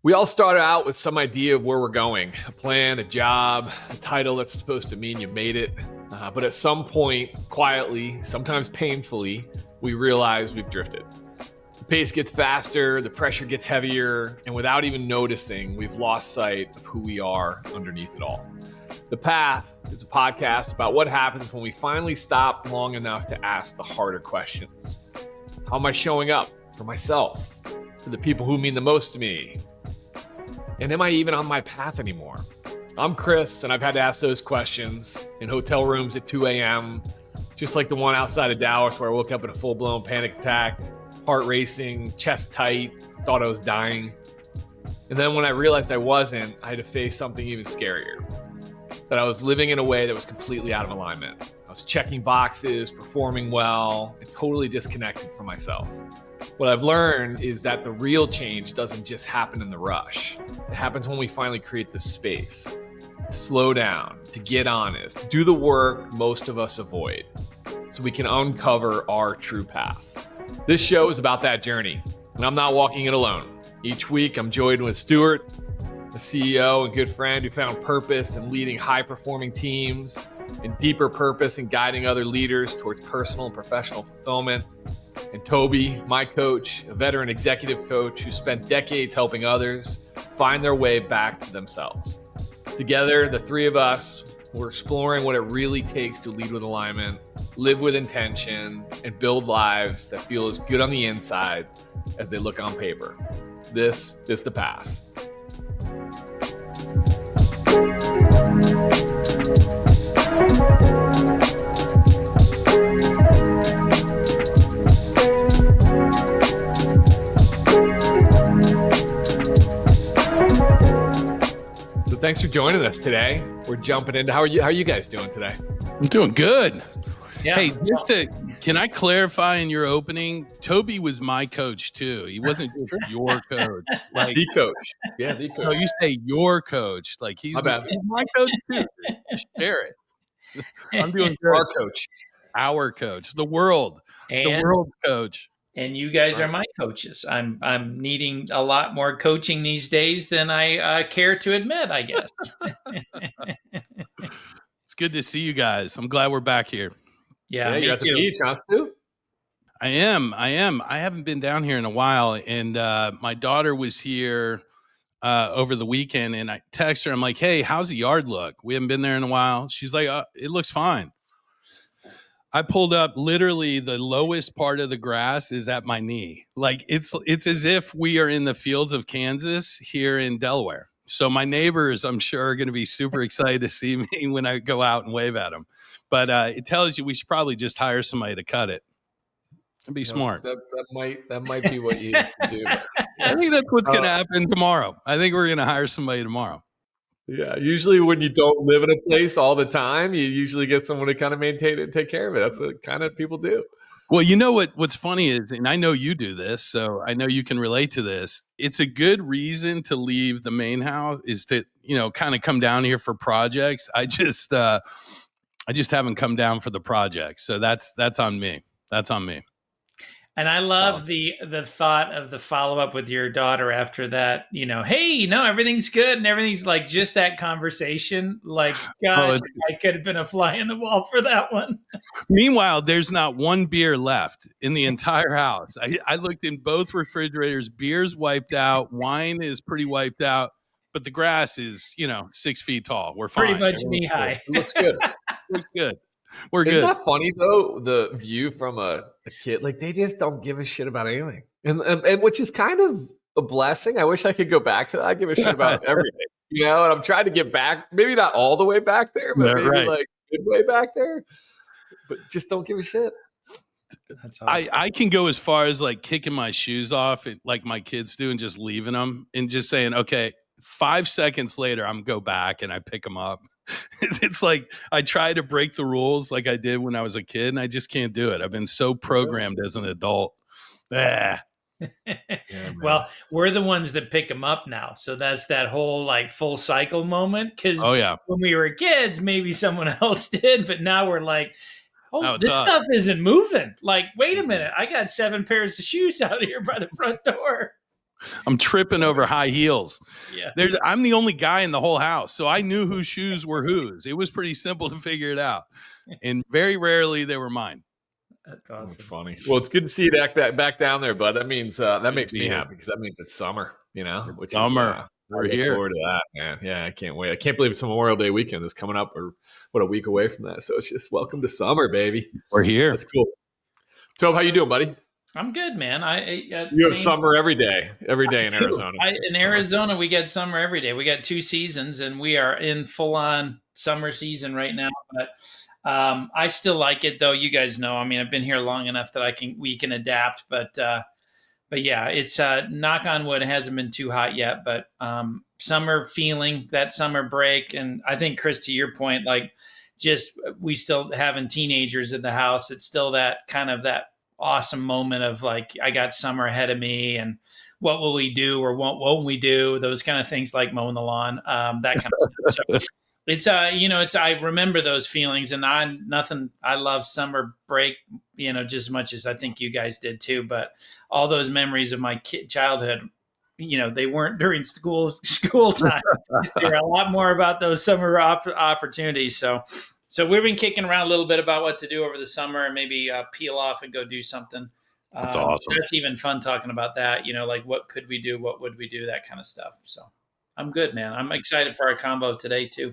We all start out with some idea of where we're going, a plan, a job, a title that's supposed to mean you made it. But at some point, quietly, sometimes painfully, we realize we've drifted. The pace gets faster, the pressure gets heavier, and without even noticing, we've lost sight of who we are underneath it all. The Path is a podcast about what happens when we finally stop long enough to ask the harder questions. How am I showing up for myself, for the people who mean the most to me? And am I even on my path anymore? I'm Chris, and I've had to ask those questions in hotel rooms at 2 a.m., just like the one outside of Dallas where I woke up in a full-blown panic attack, heart racing, chest tight, thought I was dying. And then when I realized I wasn't, I had to face something even scarier, that I was living in a way that was completely out of alignment. I was checking boxes, performing well, and totally disconnected from myself. What I've learned is that the real change doesn't just happen in the rush. It happens when we finally create the space to slow down, to get honest, to do the work most of us avoid, so we can uncover our true path. This show is about that journey, and I'm not walking it alone. Each week, I'm joined with Stuart, a CEO and good friend who found purpose in leading high-performing teams, and deeper purpose in guiding other leaders towards personal and professional fulfillment. And Toby, my coach, a veteran executive coach who spent decades helping others find their way back to themselves. Together, the three of us, we're exploring what it really takes to lead with alignment, live with intention, and build lives that feel as good on the inside as they look on paper. This is The Path. Thanks for joining us today. We're jumping into how are you guys doing today? I'm doing good. Yeah. Hey, can I clarify in your opening? Toby was my coach too. He wasn't just your coach. Like the coach. Yeah, the coach. No, you say your coach. Like he's my coach too. Share it. I'm doing good. Our coach. The world coach. And you guys are my coaches. I'm needing a lot more coaching these days than I care to admit, I guess. It's good to see you guys. I'm glad we're back here. Yeah, you're at the beach, huh, Stu? I am. I haven't been down here in a while, and my daughter was here over the weekend, and I text her. I'm like, "Hey, how's the yard look? We haven't been there in a while." She's like, "It looks fine." I pulled up, literally the lowest part of the grass is at my knee. Like it's as if we are in the fields of Kansas here in Delaware. So my neighbors, I'm sure, are going to be super excited to see me when I go out and wave at them. But it tells you we should probably just hire somebody to cut it. It'd be smart. That might be what you should do. I think that's what's going to happen tomorrow. I think we're going to hire somebody tomorrow. Yeah, usually when you don't live in a place all the time, you usually get someone to kind of maintain it and take care of it. That's what kind of people do. Well, you know what's funny is, and I know you do this, so I know you can relate to this. It's a good reason to leave the main house is to, kind of come down here for projects. I just haven't come down for the projects. So that's on me. That's on me. And I love the thought of the follow-up with your daughter after that, hey, everything's good and everything's like just that conversation. Like, gosh, I could have been a fly in the wall for that one. Meanwhile, there's not one beer left in the entire house. I looked in both refrigerators. Beer's wiped out. Wine is pretty wiped out. But the grass is, 6 feet tall. We're fine. Pretty much knee high. It looks good. Looks good. We're Isn't good. Isn't that funny though? The view from a kid, like they just don't give a shit about anything, and which is kind of a blessing. I wish I could go back to that. I give a shit about everything, and I'm trying to get back. Maybe not all the way back there, but maybe like midway back there. But just don't give a shit. That's awesome. I can go as far as like kicking my shoes off, like my kids do, and just leaving them and just saying, okay. 5 seconds later, I'm go back and I pick them up. It's like I try to break the rules like I did when I was a kid, and I just can't do it. I've been so programmed as an adult. Yeah, well, we're the ones that pick them up now. So that's that whole like full cycle moment. Because when we were kids, maybe someone else did. But now we're like, this stuff isn't moving. Like, wait a minute. I got 7 pairs of shoes out here by the front door. I'm tripping over high heels. Yeah. I'm the only guy in the whole house, so I knew whose shoes were whose. It was pretty simple to figure it out. And very rarely they were mine. That's awesome. That's funny. Well, it's good to see you back down there, bud. That means that makes me happy because that means it's summer, It's summer. We're here. I look forward to that, man. Yeah, I can't wait. I can't believe it's Memorial Day weekend is coming up, or what, a week away from that. So it's just welcome to summer, baby. We're here. That's cool. Tob, how you doing, buddy? I'm good, man. You have summer every day in Arizona. In Arizona, we get summer every day. We got 2 seasons, and we are in full-on summer season right now. But I still like it, though. You guys know. I mean, I've been here long enough that we can adapt. But yeah, it's knock on wood. It hasn't been too hot yet, but summer feeling, that summer break, and I think, Chris, to your point, like just we still having teenagers in the house. It's still that kind of that awesome moment of like, I got summer ahead of me, and what will we do or won't we do? Those kind of things, like mowing the lawn, that kind of stuff. So it's I remember those feelings, and I love summer break, just as much as I think you guys did too. But all those memories of my childhood, they weren't during school time. They're a lot more about those summer opportunities. So we've been kicking around a little bit about what to do over the summer, and maybe peel off and go do something. That's awesome. That's even fun talking about that, like what could we do? What would we do? That kind of stuff. So I'm good, man. I'm excited for our combo today too.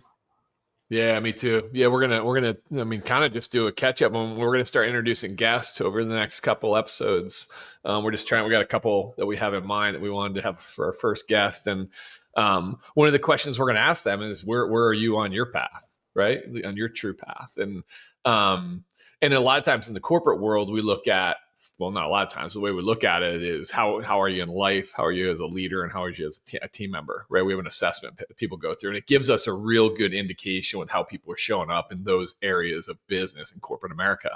Yeah, me too. Yeah, we're gonna kind of just do a catch up. We're gonna start introducing guests over the next couple episodes. We got a couple that we have in mind that we wanted to have for our first guest. And one of the questions we're gonna ask them is, where are you on your path, right? On your true path. And a lot of times in the corporate world, we look at, well, not a lot of times, the way we look at it is how are you in life? How are you as a leader? And how are you as a team member, right? We have an assessment that people go through, and it gives us a real good indication with how people are showing up in those areas of business in corporate America.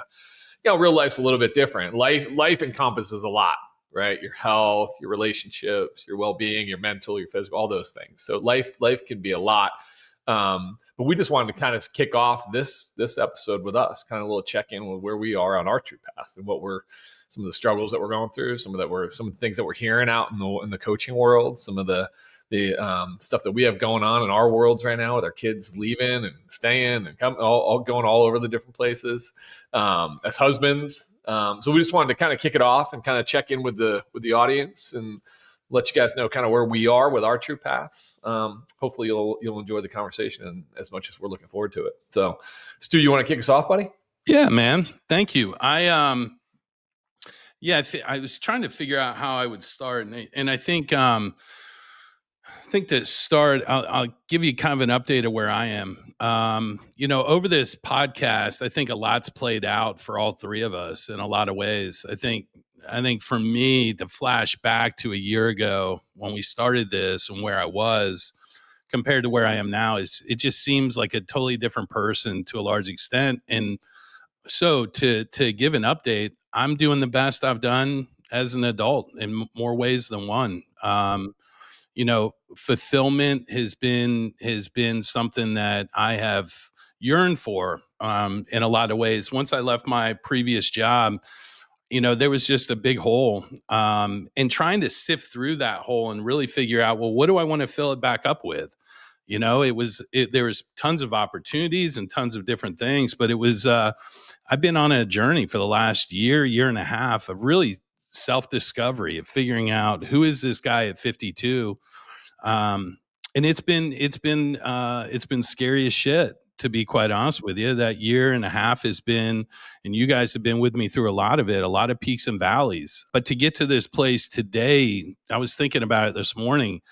Real life's a little bit different. Life encompasses a lot, right? Your health, your relationships, your well-being, your mental, your physical, all those things. So life can be a lot. But we just wanted to kind of kick off this episode with us, kind of a little check-in with where we are on our true path and some of the struggles that we're going through, some of the things that we're hearing out in the coaching world, some of the stuff that we have going on in our worlds right now with our kids leaving and staying and all going all over the different places, as husbands. So we just wanted to kind of kick it off and kind of check in with the audience and let you guys know kind of where we are with our true paths. Hopefully you'll enjoy the conversation as much as we're looking forward to it. So, Stu, you want to kick us off, buddy? Yeah, man. Thank you. I was trying to figure out how I would start, and I think to start, I'll give you kind of an update of where I am. Over this podcast, I think a lot's played out for all three of us in a lot of ways. I think for me, the flash back to a year ago when we started this and where I was compared to where I am now it just seems like a totally different person to a large extent. And so to give an update, I'm doing the best I've done as an adult in more ways than one. Fulfillment has been something that I have yearned for in a lot of ways. Once I left my previous job, there was just a big hole, and trying to sift through that hole and really figure out, well, what do I want to fill it back up with? There was tons of opportunities and tons of different things, but it was, I've been on a journey for the last year and a half of really self-discovery, of figuring out who is this guy at 52. And it's been scary as shit, to be quite honest with you. That year and a half has been, and you guys have been with me through a lot of it, a lot of peaks and valleys. But to get to this place today, I was thinking about it this morning.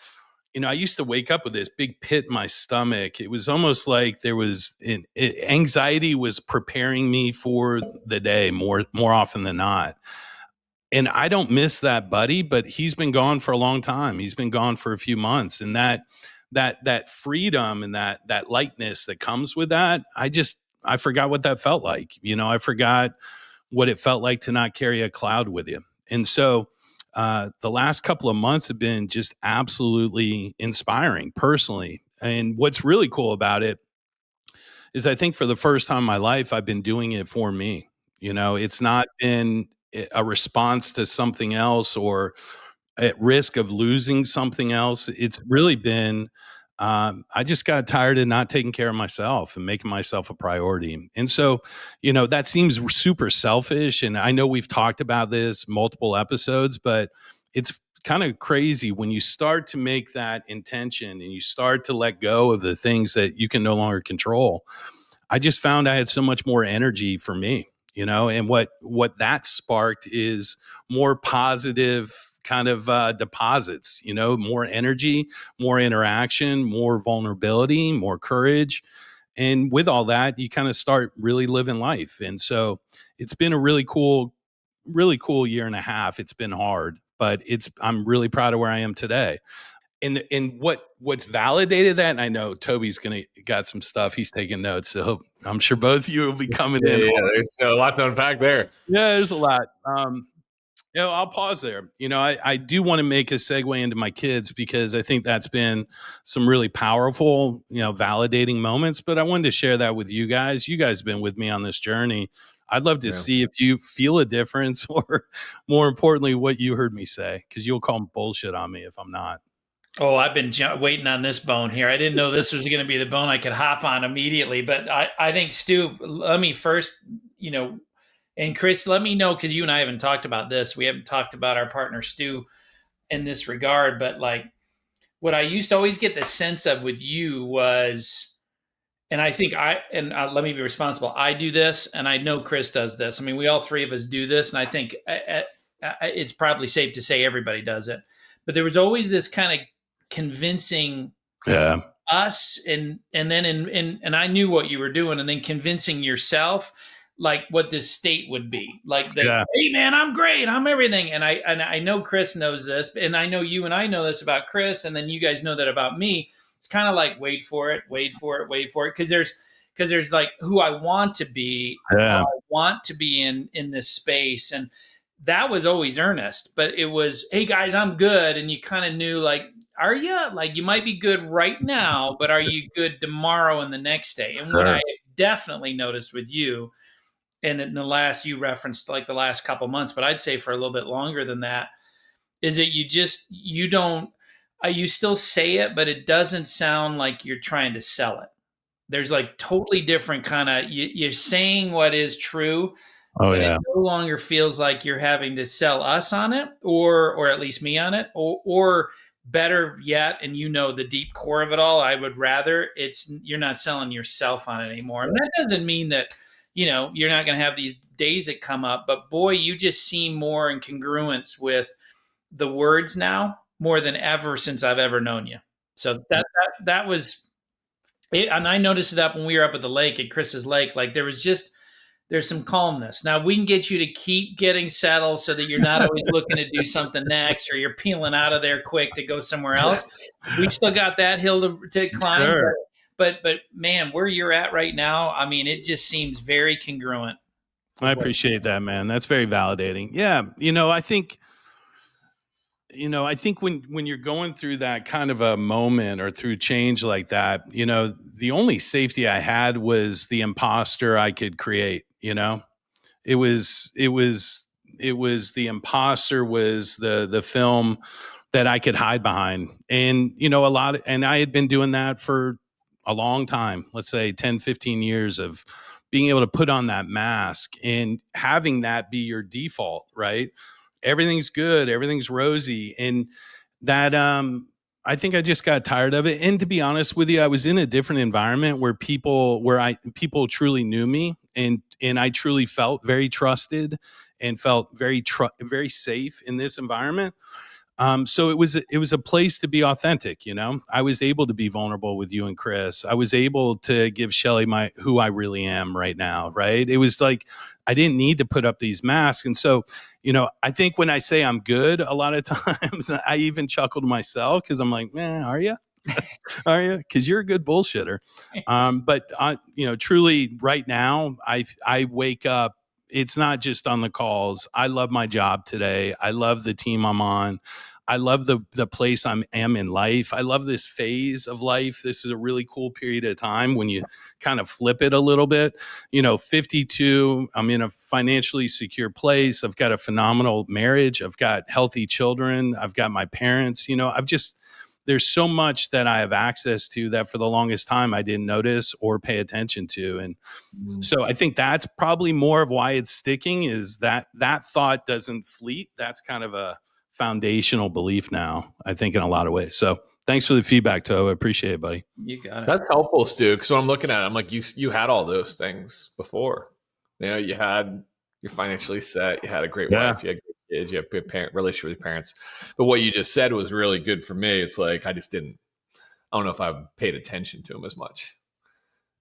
I used to wake up with this big pit in my stomach. It was almost like there was anxiety was preparing me for the day more often than not. And I don't miss that buddy, but he's been gone for a long time. He's been gone for a few months, and that freedom and that lightness that comes with that, I forgot what that felt like. I forgot what it felt like to not carry a cloud with you. And so the last couple of months have been just absolutely inspiring personally. And what's really cool about it is I think for the first time in my life, I've been doing it for me. It's not been a response to something else or at risk of losing something else. It's really been, I just got tired of not taking care of myself and making myself a priority. And so, that seems super selfish. And I know we've talked about this multiple episodes, but it's kind of crazy when you start to make that intention and you start to let go of the things that you can no longer control. I just found I had so much more energy for me, and what that sparked is more positive kind of deposits, more energy, more interaction, more vulnerability, more courage. And with all that, you kind of start really living life. And so it's been a really cool year and a half. It's been hard, but I'm really proud of where I am today. And what's validated that, and I know Toby's got some stuff, he's taking notes, so I'm sure both of you will be coming in. Yeah, there's a lot to unpack there. Yeah, there's a lot. I'll pause there. I do want to make a segue into my kids, because I think that's been some really powerful, validating moments. But I wanted to share that with you guys. You guys have been with me on this journey. I'd love to see if you feel a difference, or more importantly, what you heard me say, because you'll call bullshit on me if I'm not. Oh, I've been waiting on this bone here. I didn't know this was going to be the bone I could hop on immediately. But I think, Stu, let me first, and Chris, let me know, because you and I haven't talked about this. We haven't talked about our partner, Stu, in this regard. But like, what I used to always get the sense of with you was, and I think let me be responsible. I do this, and I know Chris does this. I mean, we all three of us do this, and I think it's probably safe to say everybody does it. But there was always this kind of convincing us, and then and I knew what you were doing, and then convincing yourself like what this state would be like. Hey man, I'm great, I'm everything. And I know Chris knows this, and I know you and I know this about Chris, and then you guys know that about me. It's kind of like wait for it, because there's like who I want to be. I want to be in this space, and that was always earnest. But it was, hey guys, I'm good, and you kind of knew, like, are you? Like, you might be good right now, but are you good tomorrow and the next day? And what I definitely noticed with you, and in the last, you referenced like the last couple months, but I'd say for a little bit longer than that, is that you don't, you still say it, but it doesn't sound like you're trying to sell it. There's like totally different kind of, you're saying what is true. Oh, and it no longer feels like you're having to sell us on it, or at least me on it, or better yet, and the deep core of it all, I would rather you're not selling yourself on it anymore. And that doesn't mean that, you're not going to have these days that come up, but boy, you just seem more in congruence with the words now more than ever since I've ever known you. So that was it. And I noticed it up when we were up at the lake, at Chris's lake, like there's some calmness. Now, if we can get you to keep getting settled so that you're not always looking to do something next, or you're peeling out of there quick to go somewhere else, we still got that hill to climb. Sure. But man, where you're at right now, I mean, it just seems very congruent. I appreciate that, man. That's very validating. Yeah. I think when you're going through that kind of a moment, or through change like that, the only safety I had was the imposter I could create. It was the imposter was the film that I could hide behind. And, and I had been doing that for a long time, let's say 10, 15 years, of being able to put on that mask and having that be your default, right? Everything's good, everything's rosy. And that, I think I just got tired of it. And to be honest with you, I was in a different environment where people truly knew me, and I truly felt very trusted and felt very safe in this environment. So it was a place to be authentic. I was able to be vulnerable with you and Chris. I was able to give Shelly who I really am right now. Right. It was like, I didn't need to put up these masks. And so, I think when I say I'm good, a lot of times I even chuckle to myself, because I'm like, man, are you? Are you? Because you're a good bullshitter. But truly right now, I wake up. It's not just on the calls. I love my job today. I love the team I'm on. I love the place I am in life. I love this phase of life. This is a really cool period of time when you kind of flip it a little bit. 52, I'm in a financially secure place. I've got a phenomenal marriage. I've got healthy children. I've got my parents. There's so much that I have access to that for the longest time I didn't notice or pay attention to. And so I think that's probably more of why it's sticking, is that thought doesn't fleet. That's kind of a foundational belief now, I think, in a lot of ways. So thanks for the feedback, Toby. I appreciate it, buddy. You got it. That's helpful, Stu, because when I'm looking at it, I'm like, you had all those things before. You're financially set, you had a great wife, you had good kids, you have a good relationship with your parents. But what you just said was really good for me. It's like I don't know if I paid attention to them as much.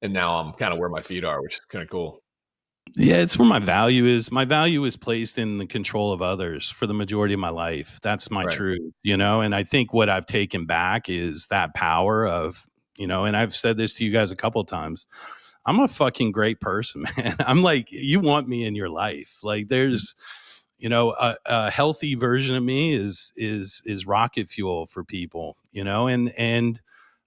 And now I'm kind of where my feet are, which is kind of cool. Yeah, it's where my value is. My value is placed in the control of others for the majority of my life. That's my truth, and I think what I've taken back is that power of, and I've said this to you guys a couple of times. I'm a fucking great person, man. I'm like, you want me in your life. Like there's, a healthy version of me is rocket fuel for people, and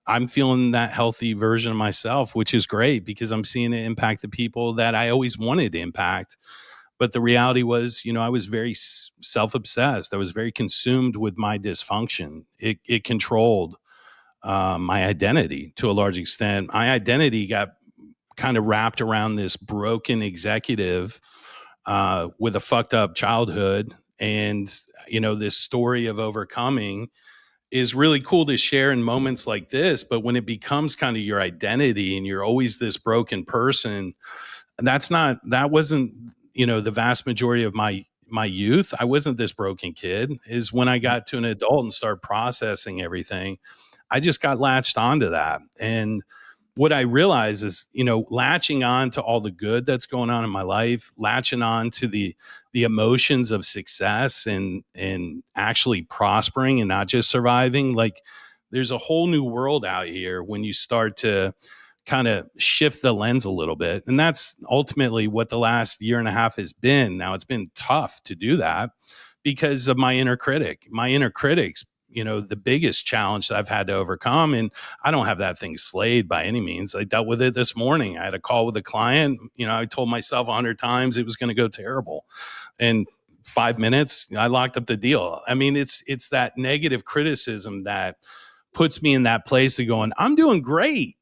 I'm feeling that healthy version of myself, which is great because I'm seeing it impact the people that I always wanted to impact. But the reality was, I was very self-obsessed. I was very consumed with my dysfunction. It controlled my identity to a large extent. My identity got kind of wrapped around this broken executive with a fucked up childhood. And, this story of overcoming is really cool to share in moments like this. But when it becomes kind of your identity and you're always this broken person, that wasn't, the vast majority of my youth. I wasn't this broken kid. Is when I got to an adult and started processing everything, I just got latched onto that. And what I realize is, latching on to all the good that's going on in my life, latching on to the emotions of success and actually prospering and not just surviving. Like there's a whole new world out here when you start to kind of shift the lens a little bit. And that's ultimately what the last year and a half has been. Now it's been tough to do that because of my inner critic. My inner critic's the biggest challenge that I've had to overcome. And I don't have that thing slayed by any means. I dealt with it this morning. I had a call with a client. I told myself 100 times it was going to go terrible. And 5 minutes, I locked up the deal. I mean, it's that negative criticism that puts me in that place of going, I'm doing great,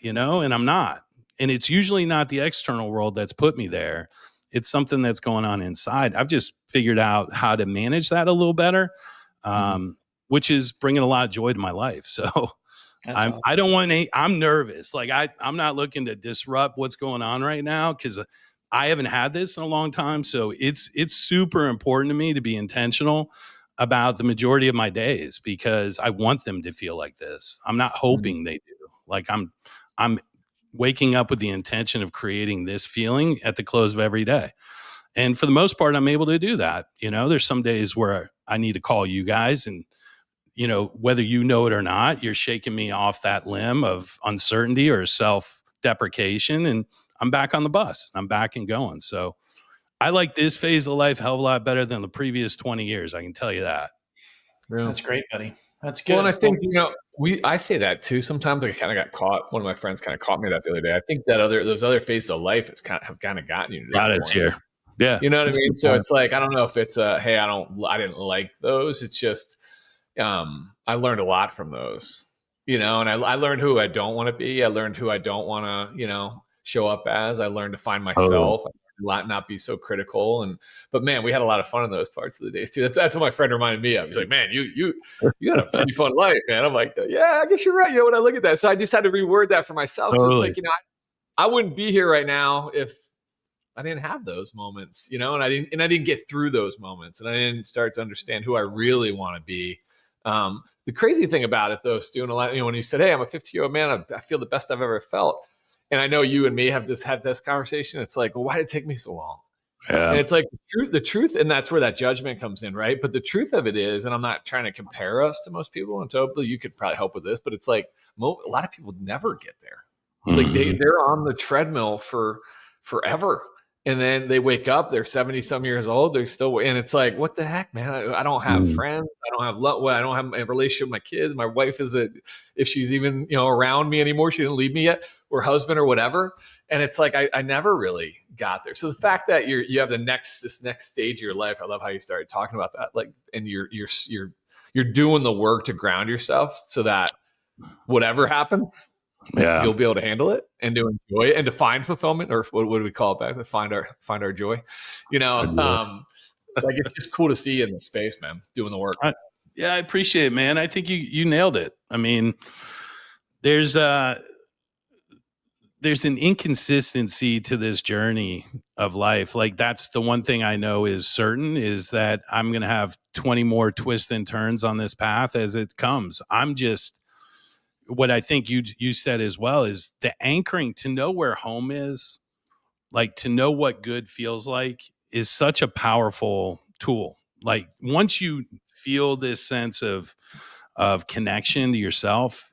and I'm not. And it's usually not the external world that's put me there. It's something that's going on inside. I've just figured out how to manage that a little better. Which is bringing a lot of joy to my life. So awesome. I don't want any, I'm nervous. Like I'm not looking to disrupt what's going on right now because I haven't had this in a long time. So it's super important to me to be intentional about the majority of my days because I want them to feel like this. I'm not hoping they do. Like I'm waking up with the intention of creating this feeling at the close of every day. And for the most part, I'm able to do that. There's some days where I need to call you guys and, whether you know it or not, you're shaking me off that limb of uncertainty or self-deprecation. And I'm back on the bus. I'm back and going. So I like this phase of life a hell of a lot better than the previous 20 years. I can tell you that. Really? That's great, buddy. That's good. Well, and I think, I say that too. Sometimes I kind of got caught. One of my friends kind of caught me that the other day. I think that those other phases of life have kind of gotten you to this point. Here. Yeah. You know what I mean? So it's like, I don't know if it's hey, I didn't like those. It's just, I learned a lot from those, and I learned who I don't want to be. I learned who I don't want to, show up as. I learned to find myself. I learned not be so critical. But man, we had a lot of fun in those parts of the days too. That's what my friend reminded me of. He's like, man, you had a pretty fun life, man. I'm like, yeah, I guess you're right. When I look at that, so I just had to reword that for myself. Totally. So it's like, I wouldn't be here right now if I didn't have those moments, and I didn't get through those moments, and I didn't start to understand who I really want to be. The crazy thing about it, though, Stu, when you said, "Hey, I'm a 50-year-old man. I feel the best I've ever felt," and I know you and me had this conversation. It's like, well, why did it take me so long? Yeah. And it's like the truth, and that's where that judgment comes in, right? But the truth of it is, and I'm not trying to compare us to most people, and Toby, you could probably help with this, but it's like a lot of people never get there. Like they're on the treadmill for forever. And then they wake up, they're 70 some years old. They're still, and it's like, what the heck, man? I don't have friends. I don't have love. I don't have a relationship with my kids. My wife if she's even, around me anymore, she didn't leave me yet, or husband or whatever. And it's like, I never really got there. So the fact that you have this next stage of your life, I love how you started talking about that. Like, and you're doing the work to ground yourself so that whatever happens, you'll be able to handle it and to enjoy it and to find fulfillment, or what do we call it back? To find our joy, like it's just cool to see you in the space, man, doing the work. I appreciate it, man. I think you nailed it. I mean, there's an inconsistency to this journey of life. Like, that's the one thing I know is certain, is that I'm going to have 20 more twists and turns on this path as it comes. What I think you said as well is the anchoring to know where home is, like to know what good feels like, is such a powerful tool. Like, once you feel this sense of connection to yourself,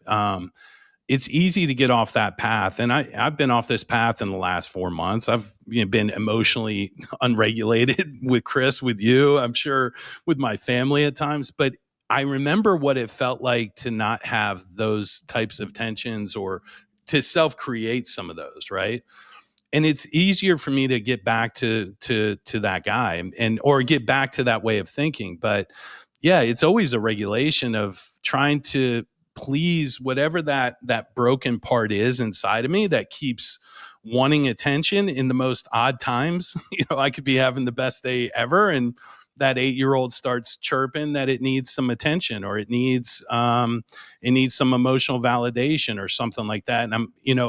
it's easy to get off that path. And I've been off this path in the last 4 months. I've been emotionally unregulated with Chris, with you, I'm sure with my family at times, but I remember what it felt like to not have those types of tensions, or to self-create some of those, right? And it's easier for me to get back to that guy, or get back to that way of thinking. But yeah, it's always a regulation of trying to please whatever that broken part is inside of me that keeps wanting attention in the most odd times. I could be having the best day ever, and that 8-year-old starts chirping that it needs some attention, or it needs some emotional validation or something like that. And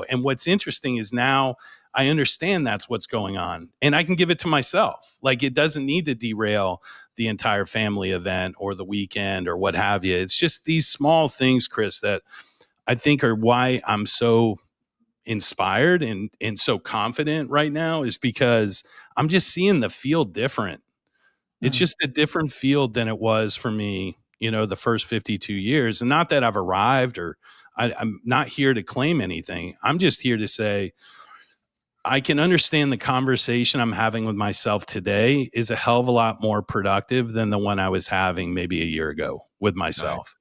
and what's interesting is now I understand that's what's going on, and I can give it to myself. Like, it doesn't need to derail the entire family event or the weekend or what have you. It's just these small things, Chris, that I think are why I'm so inspired and so confident right now, is because I'm just seeing the field different. It's just a different field than it was for me, the first 52 years. And not that I've arrived, or I'm not here to claim anything. I'm just here to say, I can understand the conversation I'm having with myself today is a hell of a lot more productive than the one I was having maybe a year ago with myself.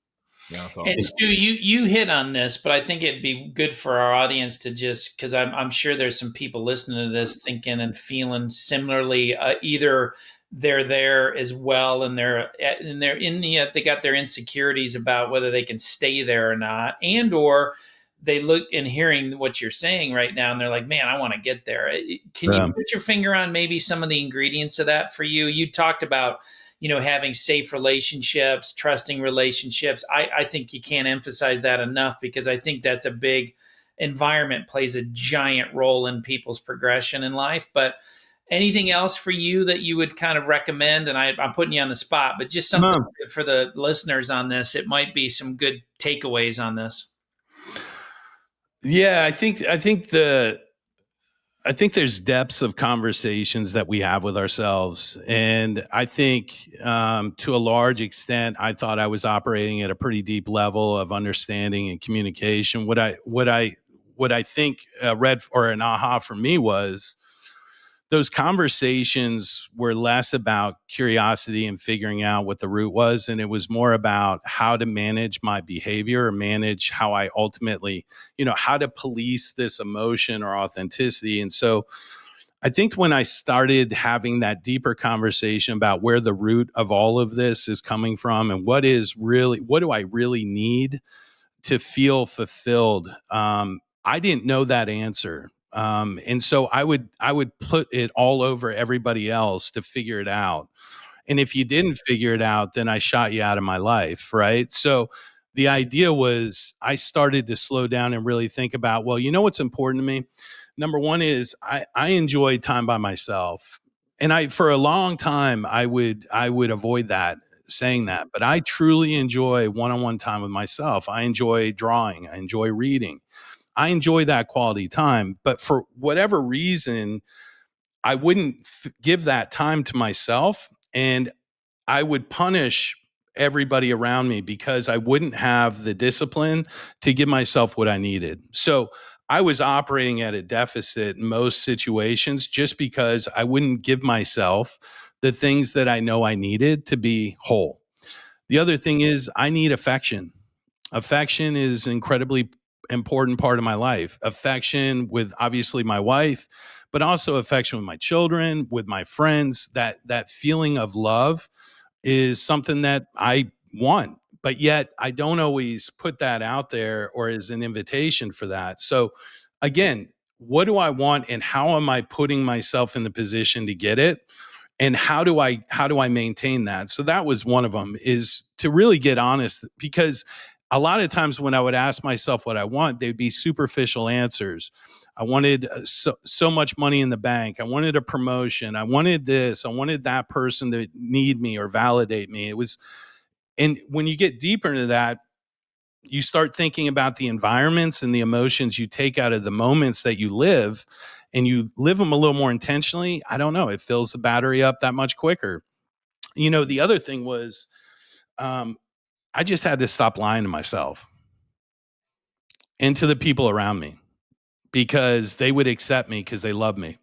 Yeah, that's awesome. And Stu, you hit on this, but I think it'd be good for our audience to just, because I'm sure there's some people listening to this thinking and feeling similarly. Either they're there as well, and they got their insecurities about whether they can stay there or not, and or they look and hearing what you're saying right now, and they're like, man, I want to get there. Can you put your finger on maybe some of the ingredients of that for you? You talked about, having safe relationships, trusting relationships. I think you can't emphasize that enough, because I think that's a big environment, plays a giant role in people's progression in life. But anything else for you that you would kind of recommend? And I'm putting you on the spot, but just something for the listeners on this. It might be some good takeaways on this. Yeah, I think there's depths of conversations that we have with ourselves. And I think to a large extent, I thought I was operating at a pretty deep level of understanding and communication. What I think read, or an aha for me, was those conversations were less about curiosity and figuring out what the root was. And it was more about how to manage my behavior, or manage how I ultimately, how to police this emotion or authenticity. And so I think when I started having that deeper conversation about where the root of all of this is coming from, and what do I really need to feel fulfilled? I didn't know that answer. And so I would put it all over everybody else to figure it out. And if you didn't figure it out, then I shot you out of my life. Right. So the idea was, I started to slow down and really think about, well, what's important to me? Number one is I enjoy time by myself. And for a long time, I would avoid saying that, but I truly enjoy one-on-one time with myself. I enjoy drawing. I enjoy reading. I enjoy that quality time, but for whatever reason, I wouldn't give that time to myself, and I would punish everybody around me because I wouldn't have the discipline to give myself what I needed. So I was operating at a deficit in most situations just because I wouldn't give myself the things that I know I needed to be whole. The other thing is I need affection. Affection is an incredibly important part of my life. Affection with obviously my wife, but also affection with my children, with my friends. That feeling of love is something that I want, but yet I don't always put that out there or as an invitation for that. So again, what do I want and how am I putting myself in the position to get it? And how do I maintain that? So that was one of them, is to really get honest, because a lot of times when I would ask myself what I want, they'd be superficial answers. I wanted so much money in the bank. I wanted a promotion. I wanted this. I wanted that person to need me or validate me. And when you get deeper into that, you start thinking about the environments and the emotions you take out of the moments that you live, and you live them a little more intentionally. I don't know. It fills the battery up that much quicker. The other thing was, I just had to stop lying to myself and to the people around me, because they would accept me because they love me.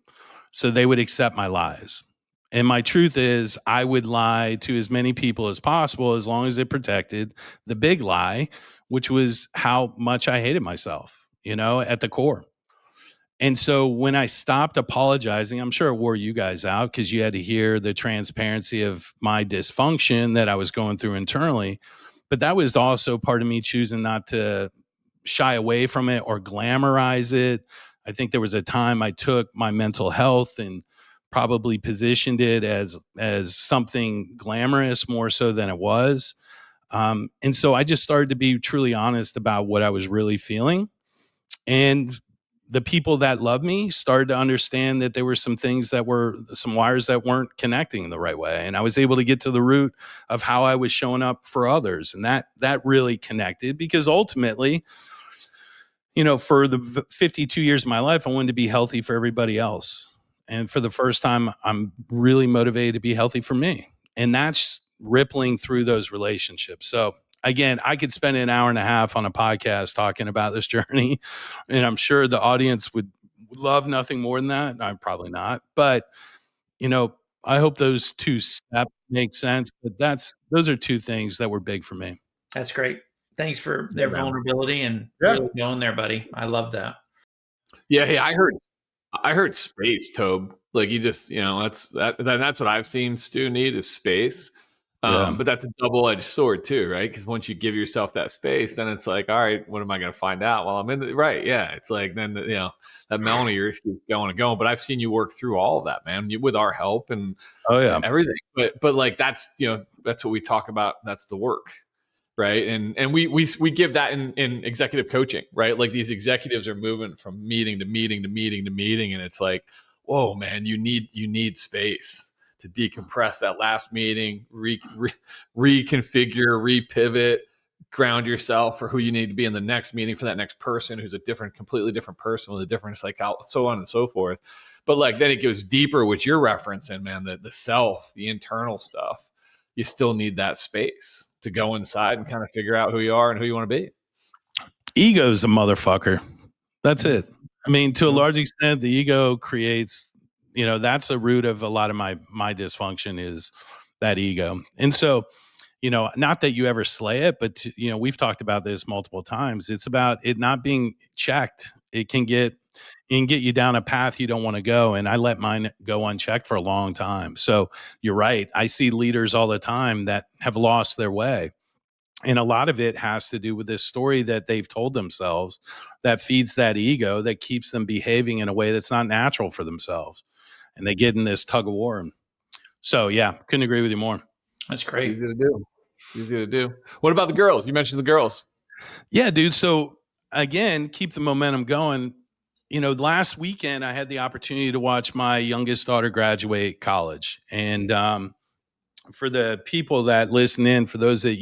So they would accept my lies. And my truth is, I would lie to as many people as possible as long as it protected the big lie, which was how much I hated myself, at the core. And so when I stopped apologizing, I'm sure it wore you guys out because you had to hear the transparency of my dysfunction that I was going through internally. But that was also part of me choosing not to shy away from it or glamorize it. I think there was a time I took my mental health and probably positioned it as something glamorous more so than it was. And so I just started to be truly honest about what I was really feeling. And the people that love me started to understand that there were some things that were some wires that weren't connecting the right way. And I was able to get to the root of how I was showing up for others. And that really connected, because ultimately, for the 52 years of my life, I wanted to be healthy for everybody else. And for the first time, I'm really motivated to be healthy for me. And that's rippling through those relationships. So again, I could spend an hour and a half on a podcast talking about this journey, and I'm sure the audience would love nothing more than that. I'm probably not, but I hope those two steps make sense. But those are two things that were big for me. That's great. Thanks for their vulnerability and really going there, buddy. I love that. Yeah. Hey, I heard space, Tobe. Like you just, that's what I've seen Stu need is space. But that's a double-edged sword too, right? Because once you give yourself that space, then it's like, all right, what am I going to find out while I'm in the right? Yeah, it's like then that millimeter keeps going and going. But I've seen you work through all of that, man, with our help and everything. But like that's that's what we talk about. That's the work, right? And we give that in executive coaching, right? Like these executives are moving from meeting to meeting to meeting to meeting, and it's like, whoa, man, you need space to decompress that last meeting, reconfigure, repivot, ground yourself for who you need to be in the next meeting for that next person who's completely different person with a different so on and so forth. But like then it goes deeper, which you're referencing, man, the self, the internal stuff. You still need that space to go inside and kind of figure out who you are and who you want to be. Ego's a motherfucker. That's it. I mean, to a large extent, the ego creates, that's the root of a lot of my dysfunction is that ego. And so, not that you ever slay it, but we've talked about this multiple times. It's about it not being checked. It can get you down a path you don't want to go. And I let mine go unchecked for a long time. So you're right. I see leaders all the time that have lost their way. And a lot of it has to do with this story that they've told themselves that feeds that ego, that keeps them behaving in a way that's not natural for themselves. And they get in this tug of war. So, yeah, couldn't agree with you more. That's great. It's easy to do. What about the girls? You mentioned the girls. Yeah, dude. So, again, keep the momentum going. Last weekend, I had the opportunity to watch my youngest daughter graduate college. And for the people that listen in, for those that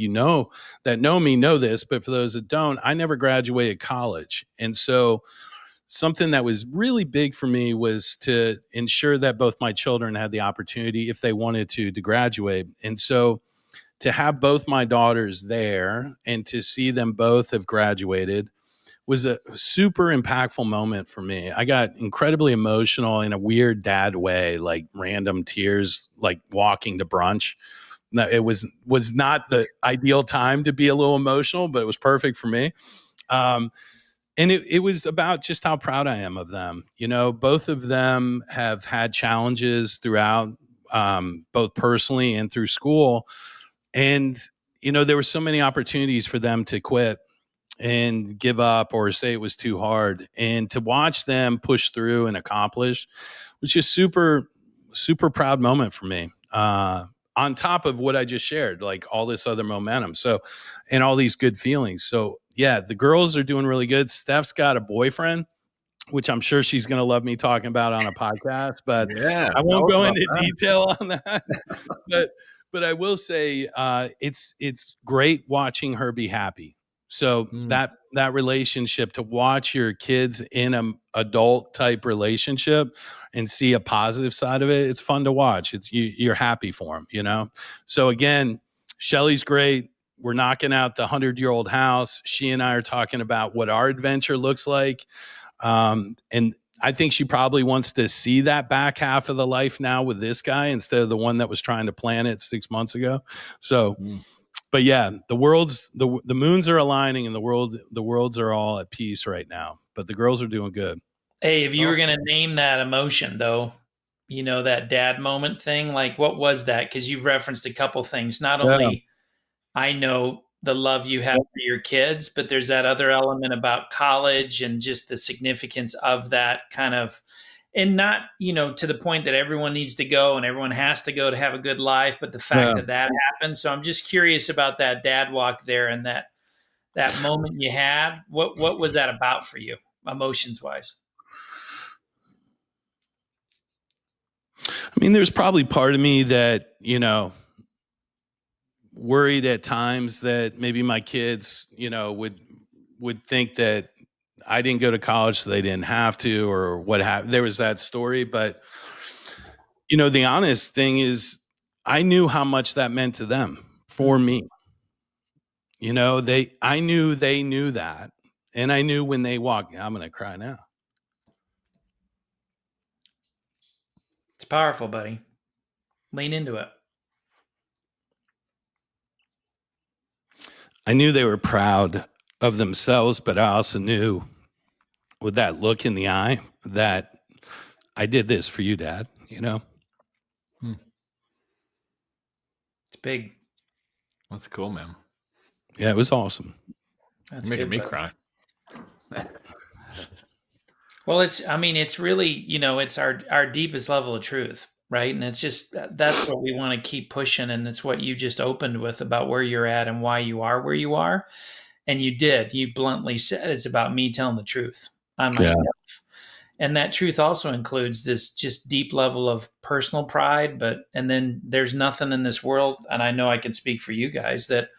that know me know this, but for those that don't, I never graduated college. And so something that was really big for me was to ensure that both my children had the opportunity, if they wanted to graduate. And so to have both my daughters there and to see them both have graduated was a super impactful moment for me. I got incredibly emotional in a weird dad way, like random tears, like walking to brunch. No, it was not the ideal time to be a little emotional, but it was perfect for me. And it was about just how proud I am of them. You know, both of them have had challenges throughout, both personally and through school. And, you know, there were so many opportunities for them to quit and give up or say it was too hard. And to watch them push through and accomplish was just super proud moment for me. On top of what I just shared, like all this other momentum. So, and all these good feelings. So, yeah, the girls are doing really good. Steph's got a boyfriend, which I'm sure she's going to love me talking about on a podcast, but I won't go into detail on that. but I will say it's great watching her be happy. So that relationship, to watch your kids in an adult type relationship and see a positive side of it, it's fun to watch. It's you're happy for them, you know? So again, Shelly's great. We're knocking out the 100-year-old house. She and I are talking about what our adventure looks like. And I think she probably wants to see that back half of the life now with this guy instead of the one that was trying to plan it 6 months ago. So, but yeah, the moons are aligning and the worlds are all at peace right now, but the girls are doing good. Hey, if you were going to name that emotion though, you know, that dad moment thing, like what was that? Cause you've referenced a couple things. Not only I know the love you have for your kids, but there's that other element about college and just the significance of that kind of, and not, you know, to the point that everyone needs to go and everyone has to go to have a good life, but the fact that happened. So I'm just curious about that dad walk there and that moment you had. What was that about for you, emotions wise? I mean, there's probably part of me that, you know, worried at times that maybe my kids, you know, would think that I didn't go to college so they didn't have to, or what happened. There was that story, but you know, the honest thing is I knew how much that meant to them for me. You know, I knew they knew that. And I knew when they walked, I'm going to cry now. It's powerful, buddy. Lean into it. I knew they were proud of themselves, but I also knew with that look in the eye that I did this for you, Dad, you know? It's big. That's cool, man. Yeah, it was awesome. That's making me cry. Well, it's really, you know, it's our deepest level of truth, right? And it's just, that's what we want to keep pushing. And it's what you just opened with about where you're at and why you are where you are. And you bluntly said, it's about me telling the truth on myself. And that truth also includes this just deep level of personal pride. And then there's nothing in this world, and I know I can speak for you guys, that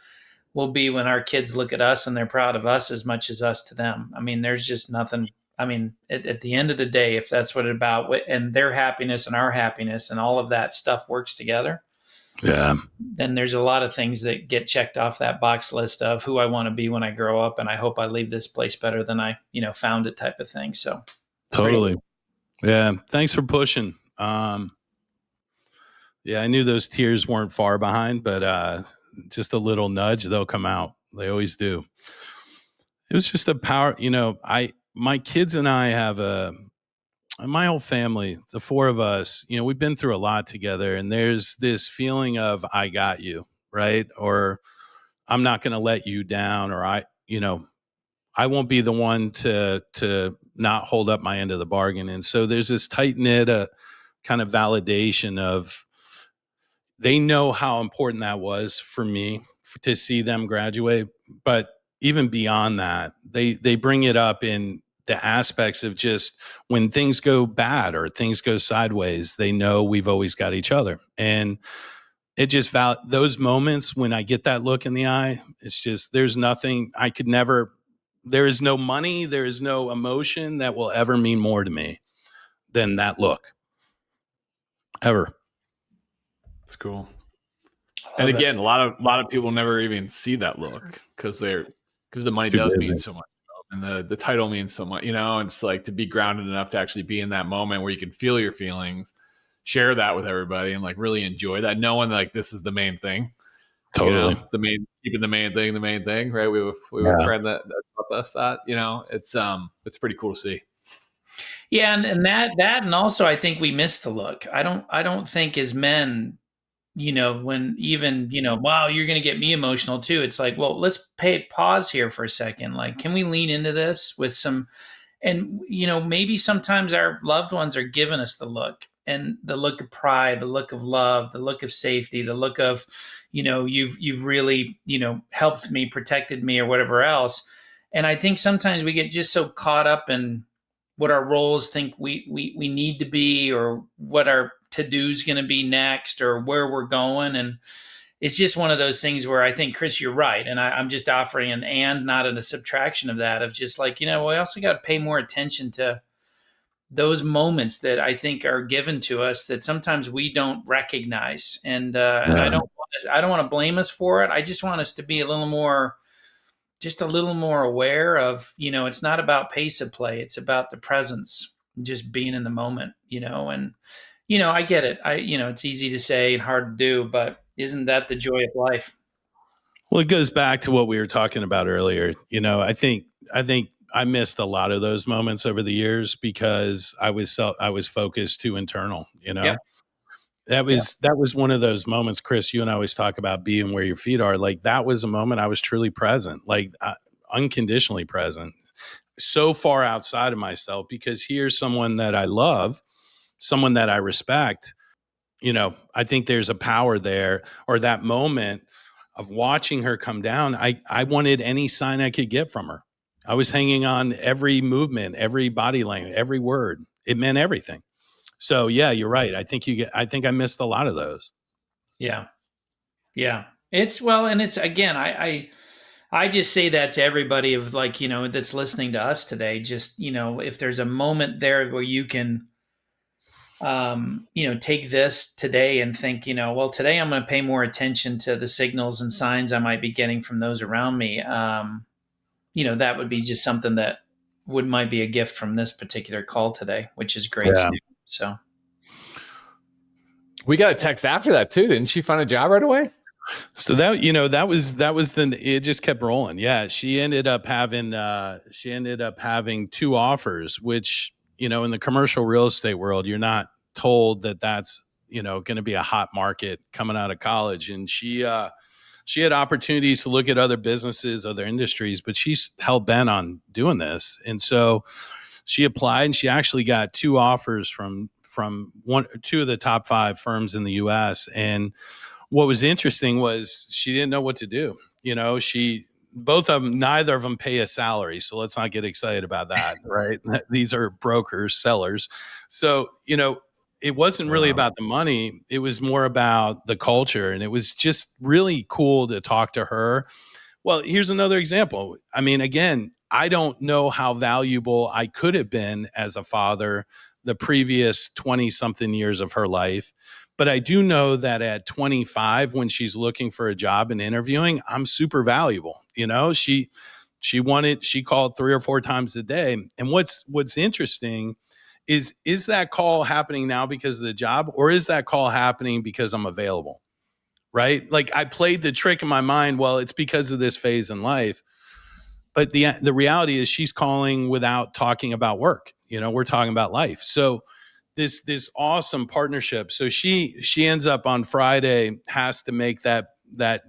will be when our kids look at us and they're proud of us as much as us to them. I mean, there's just nothing. I mean, at the end of the day, if that's what it's about, and their happiness and our happiness and all of that stuff works together, then there's a lot of things that get checked off that box list of who I want to be when I grow up. And I hope I leave this place better than I, you know, found it, type of thing. So totally. Yeah. Thanks for pushing. Yeah, I knew those tears weren't far behind, but just a little nudge, they'll come out. They always do. It was just a power, you know, my kids and I have my whole family, the four of us, you know, we've been through a lot together, and there's this feeling of, I got you, right? Or I'm not going to let you down, or I won't be the one to not hold up my end of the bargain. And so there's this tight knit kind of validation of, they know how important that was for me to see them graduate. But even beyond that, they bring it up in the aspects of just when things go bad or things go sideways, they know we've always got each other. And it just those moments when I get that look in the eye, it's just, there's nothing I could never, there is no money, there is no emotion that will ever mean more to me than that look. Ever. It's cool. And again, a lot of people never even see that look because the money does mean so much. and the title means so much, it's like to be grounded enough to actually be in that moment where you can feel your feelings, share that with everybody, and like really enjoy that, knowing like this is the main thing. Totally. Keeping the main thing, right? We have a friend that taught us that, it's pretty cool to see. Yeah. And that, and also I think we miss the look. I don't think as men, when even, wow, you're going to get me emotional too. It's like, well, let's pause here for a second. Like, can we lean into this with some, and, maybe sometimes our loved ones are giving us the look, and the look of pride, the look of love, the look of safety, the look of, you've really, helped me, protected me, or whatever else. And I think sometimes we get just so caught up in what our roles think we need to be, or what our to-do is going to be next, or where we're going. And it's just one of those things where I think, Chris, you're right. And I'm just offering an and, not a subtraction of that, of just like, we also got to pay more attention to those moments that I think are given to us that sometimes we don't recognize. And I don't want to blame us for it. I just want us to be a little more aware of, it's not about pace of play. It's about the presence, just being in the moment, and, I get it. It's easy to say and hard to do, but isn't that the joy of life? Well, it goes back to what we were talking about earlier. I think I missed a lot of those moments over the years because I was focused too internal, Yep. That was one of those moments, Chris, you and I always talk about being where your feet are. Like that was a moment I was truly present, like unconditionally present, so far outside of myself, because here's someone that I love, someone that I respect. I think there's a power there, or that moment of watching her come down. I wanted any sign I could get from her. I was hanging on every movement, every body language, every word. It meant everything. So yeah, you're right. I think I missed a lot of those. Yeah. Yeah. And it's, again, I just say that to everybody of like, that's listening to us today. Just, if there's a moment there where you can, take this today and think, well, today I'm going to pay more attention to the signals and signs I might be getting from those around me. That would be just something that might be a gift from this particular call today, which is great. Yeah. So we got a text after that too. Didn't she find a job right away? So that it just kept rolling. Yeah. She ended up having two offers, which, in the commercial real estate world, you're not told that that's, going to be a hot market coming out of college. And she had opportunities to look at other businesses, other industries, but she's hell bent on doing this. And so she applied, and she actually got two offers from two of the top 5 firms in the US. And what was interesting was she didn't know what to do. Neither of them pay a salary. So let's not get excited about that, right? These are brokers, sellers. So, it wasn't really about the money. It was more about the culture. And it was just really cool to talk to her. Well, here's another example. I mean, again, I don't know how valuable I could have been as a father the previous 20 something years of her life. But I do know that at 25, when she's looking for a job and interviewing, I'm super valuable. She called 3 or 4 times a day. And what's interesting is that call happening now because of the job, or is that call happening because I'm available? Right? Like I played the trick in my mind. Well, it's because of this phase in life. But the reality is she's calling without talking about work. We're talking about life. So this awesome partnership. So she ends up on Friday, has to make that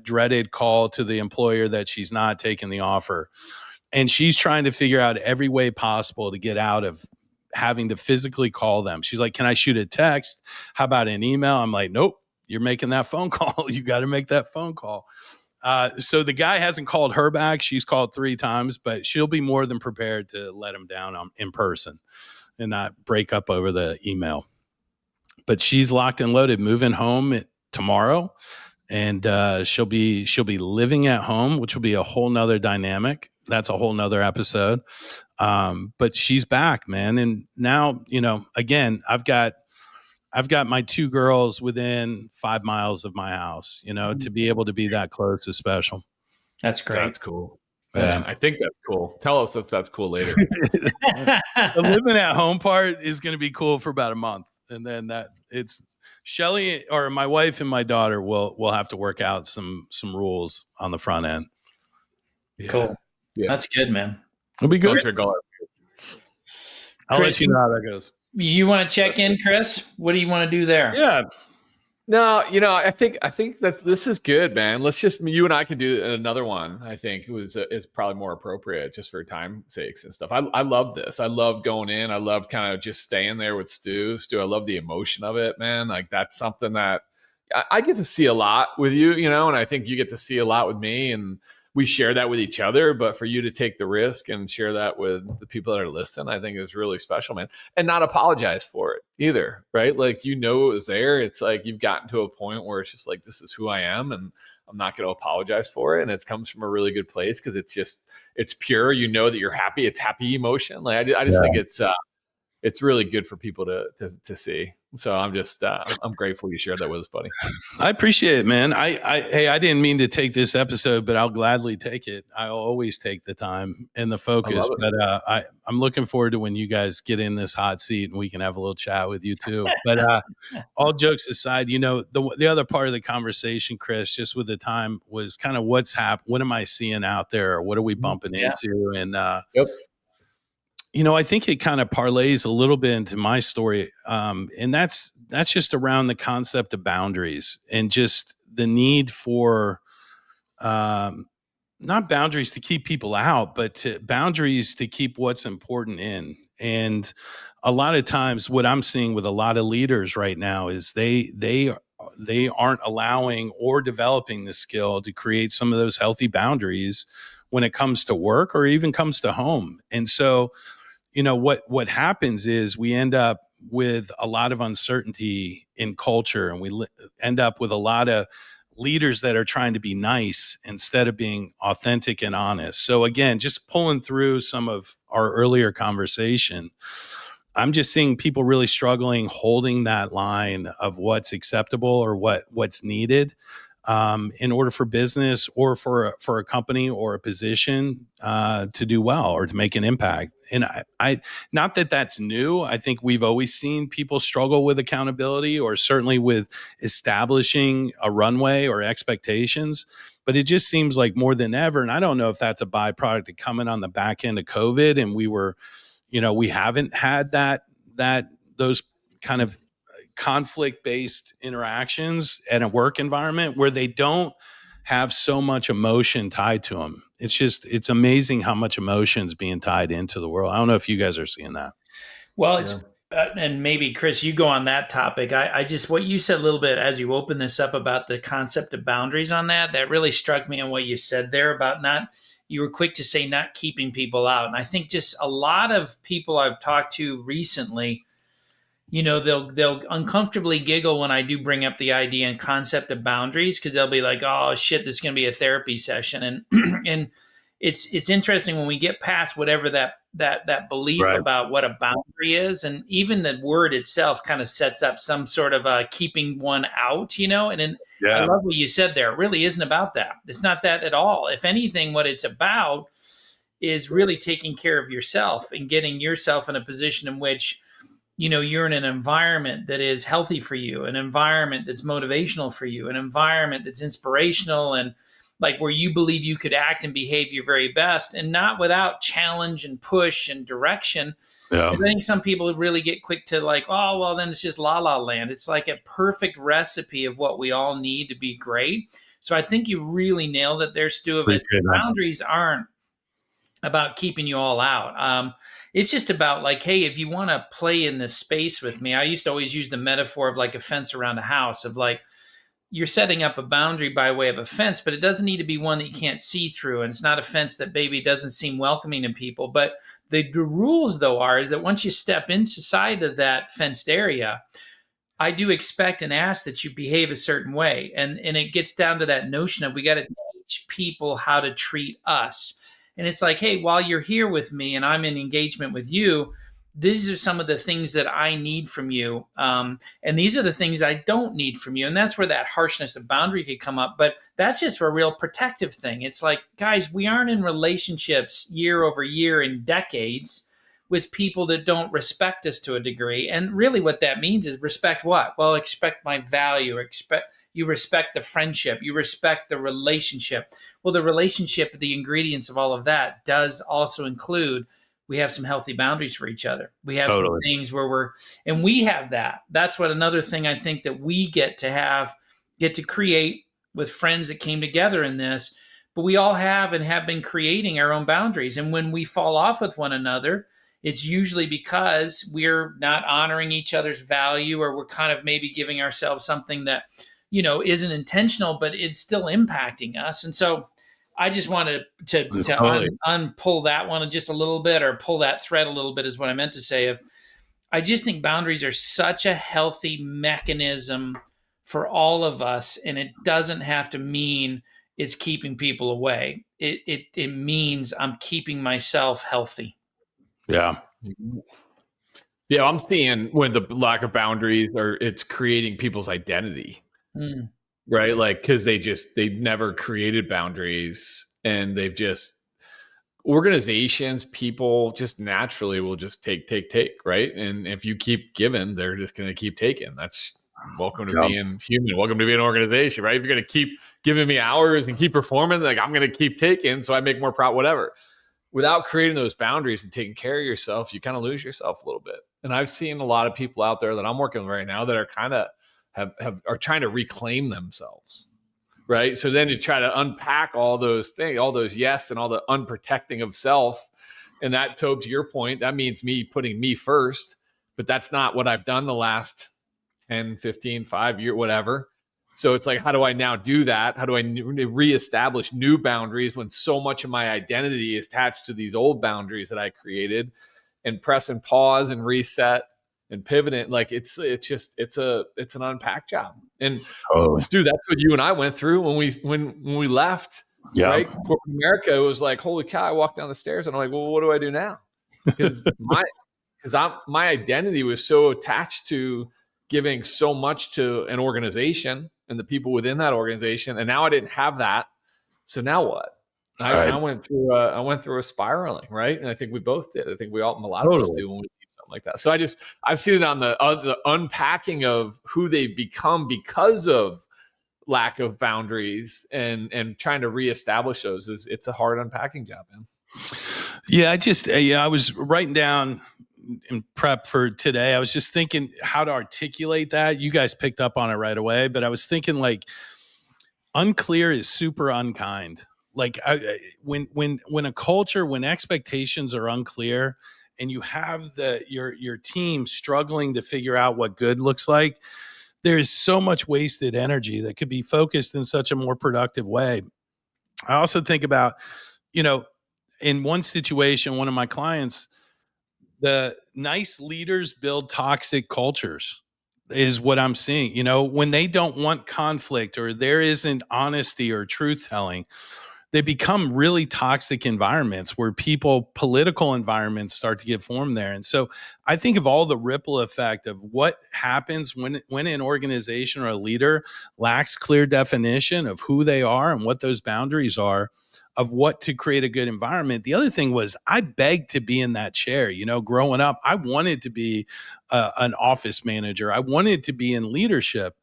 dreaded call to the employer that she's not taking the offer. And she's trying to figure out every way possible to get out of having to physically call them. She's like, can I shoot a text? How about an email? I'm like, nope, you're making that phone call. You got to make that phone call. So the guy hasn't called her back. She's called 3 times, but she'll be more than prepared to let him down in person and not break up over the email. But she's locked and loaded, moving home tomorrow, and she'll be living at home, which will be a whole nother dynamic. That's a whole nother episode. But she's back, man. And now, again, I've got my 2 girls within 5 miles of my house. To be able to be that close is special. That's great. That's cool. I think that's cool. Tell us if that's cool later. The living at home part is going to be cool for about a month. And then it's Shelly or my wife and my daughter will have to work out some rules on the front end. Yeah. Cool. Yeah. That's good, man. It'll be good. I'll let you know how that goes. You want to check in, Chris? What do you want to do there? Yeah. No, I think this is good, man. Let's just, you and I can do another one. I think is probably more appropriate just for time sakes and stuff. I love this. I love going in. I love kind of just staying there with Stu. I love the emotion of it, man. Like that's something that I get to see a lot with you, and I think you get to see a lot with me, and we share that with each other. But for you to take the risk and share that with the people that are listening, I think is really special, man. And not apologize for it either, right? Like, it was there. It's like you've gotten to a point where it's just like, this is who I am, and I'm not going to apologize for it. And it comes from a really good place because it's pure. That you're happy. It's happy emotion. Like I just think it's really good for people to see. So I'm just I'm grateful you shared that with us, buddy. I appreciate it, man. I didn't mean to take this episode, but I'll gladly take it. I'll always take the time and the focus. But I'm looking forward to when you guys get in this hot seat and we can have a little chat with you too. But all jokes aside, the other part of the conversation, Chris, just with the time was kind of what's happening. What am I seeing out there? What are we bumping into? And I think it kind of parlays a little bit into my story. And that's just around the concept of boundaries and just the need for not boundaries to keep people out, but boundaries to keep what's important in. And a lot of times what I'm seeing with a lot of leaders right now is they aren't allowing or developing the skill to create some of those healthy boundaries when it comes to work or even comes to home. And so what happens is we end up with a lot of uncertainty in culture, and we end up with a lot of leaders that are trying to be nice instead of being authentic and honest. So again, just pulling through some of our earlier conversation, I'm just seeing people really struggling holding that line of what's acceptable or what's needed in order for business or for a company or a position to do well or to make an impact. And I not that that's new. I think we've always seen people struggle with accountability or certainly with establishing a runway or expectations. But it just seems like more than ever, and I don't know if that's a byproduct of coming on the back end of COVID, and we haven't had those kind of conflict-based interactions in a work environment where they don't have so much emotion tied to them. It's amazing how much emotion is being tied into the world. I don't know if you guys are seeing that. Well, it's and maybe Chris, you go on that topic. I just, what you said a little bit as you open this up about the concept of boundaries on that really struck me on what you said there about you were quick to say not keeping people out. And I think just a lot of people I've talked to recently, they'll uncomfortably giggle when I do bring up the idea and concept of boundaries, because they'll be like, "Oh shit, this is going to be a therapy session." And and it's interesting when we get past whatever that belief about what a boundary is, and even the word itself kind of sets up some sort of keeping one out, And then I love what you said there. It really isn't about that. It's not that at all. If anything, what it's about is really taking care of yourself and getting yourself in a position in which you're in an environment that is healthy for you, an environment that's motivational for you, an environment that's inspirational and like where you believe you could act and behave your very best, and not without challenge and push and direction. Yeah. I think some people really get quick to like, oh, well, then it's just la la land. It's like a perfect recipe of what we all need to be great. So I think you really nailed it there, Stu. Boundaries aren't about keeping you all out. It's just about like, hey, if you want to play in this space with me, I used to always use the metaphor of like a fence around a house, of like, you're setting up a boundary by way of a fence, but it doesn't need to be one that you can't see through. And it's not a fence that maybe doesn't seem welcoming to people. But the rules, though, is that once you step inside of that fenced area, I do expect and ask that you behave a certain way. And it gets down to that notion of we got to teach people how to treat us. And it's like, hey, while you're here with me and I'm in engagement with you, these are some of the things that I need from you. And these are the things I don't need from you. And that's where that harshness of boundary could come up. But that's just a real protective thing. It's like, guys, we aren't in relationships year over year and decades with people that don't respect us to a degree. And really what that means is respect what? Well, expect my value, you respect the friendship, you respect the relationship. Well, the relationship, the ingredients of all of that does also include we have some healthy boundaries for each other. We have some things where and we have that. That's what another thing I think that we get to create with friends that came together in this. But we all have and have been creating our own boundaries. And when we fall off with one another, it's usually because we're not honoring each other's value, or we're kind of maybe giving ourselves something that, isn't intentional, but it's still impacting us. And so I just wanted to unpull that one just a little bit, or pull that thread a little bit, is what I meant to say. I just think boundaries are such a healthy mechanism for all of us, and it doesn't have to mean it's keeping people away. It means I'm keeping myself healthy. Yeah. Yeah, I'm seeing when the lack of boundaries it's creating people's identity. Right? Like, because they never created boundaries, and they've just, organizations, people just naturally will just take, right? And if you keep giving, they're just going to keep taking. That's welcome to being human. Welcome to being an organization, right? If you're going to keep giving me hours and keep performing, like, I'm going to keep taking, so I make more profit, whatever. Without creating those boundaries and taking care of yourself, you kind of lose yourself a little bit. And I've seen a lot of people out there that I'm working with right now that are kind of are trying to reclaim themselves, right? So then you try to unpack all those things, all those yes, and all the unprotecting of self. And that, Tobe, to your point, that means me putting me first, but that's not what I've done the last 10, 15, 5 years, whatever. So it's like, how do I now do that? How do I reestablish new boundaries when so much of my identity is attached to these old boundaries that I created? And press and pause and reset and pivot it. Like, it's an unpack job. And Stu, that's what you and I went through when we left. Yeah. Right? Corporate America, it was like, holy cow, I walked down the stairs and I'm like, well, what do I do now? Because my identity was so attached to giving so much to an organization and the people within that organization. And now I didn't have that. So now what? I went through a spiraling, right? And I think we both did. I think a lot of us do when we do something like that. So I've seen it on the unpacking of who they've become because of lack of boundaries and trying to reestablish those. It's a hard unpacking job, man. Yeah, I was writing down in prep for today. I was just thinking how to articulate that. You guys picked up on it right away, but I was thinking, like, unclear is super unkind. Like, when a culture, when expectations are unclear, and you have your team struggling to figure out what good looks like, there is so much wasted energy that could be focused in such a more productive way. I also think about, in one situation, one of my clients, the nice leaders build toxic cultures, is what I'm seeing. When they don't want conflict, or there isn't honesty or truth telling, they become really toxic environments where political environments start to get formed there. And so I think of all the ripple effect of what happens when an organization or a leader lacks clear definition of who they are and what those boundaries are, of what to create a good environment. The other thing was, I begged to be in that chair. Growing up, I wanted to be an office manager. I wanted to be in leadership.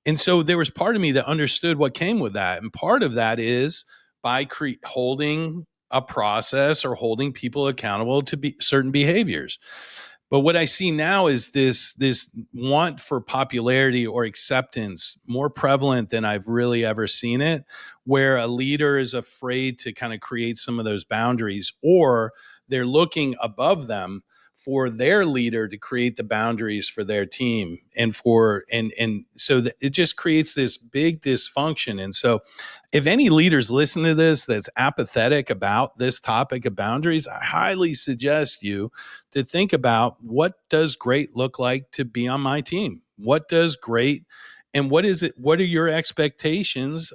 And so there was part of me that understood what came with that. And part of that is by holding a process or holding people accountable to certain behaviors. But what I see now is this want for popularity or acceptance more prevalent than I've really ever seen it, where a leader is afraid to kind of create some of those boundaries, or they're looking above them for their leader to create the boundaries for their team. And so it just creates this big dysfunction. And so if any leaders listen to this that's apathetic about this topic of boundaries, I highly suggest you to think about, what does great look like to be on my team? What does great, and what is it? What are your expectations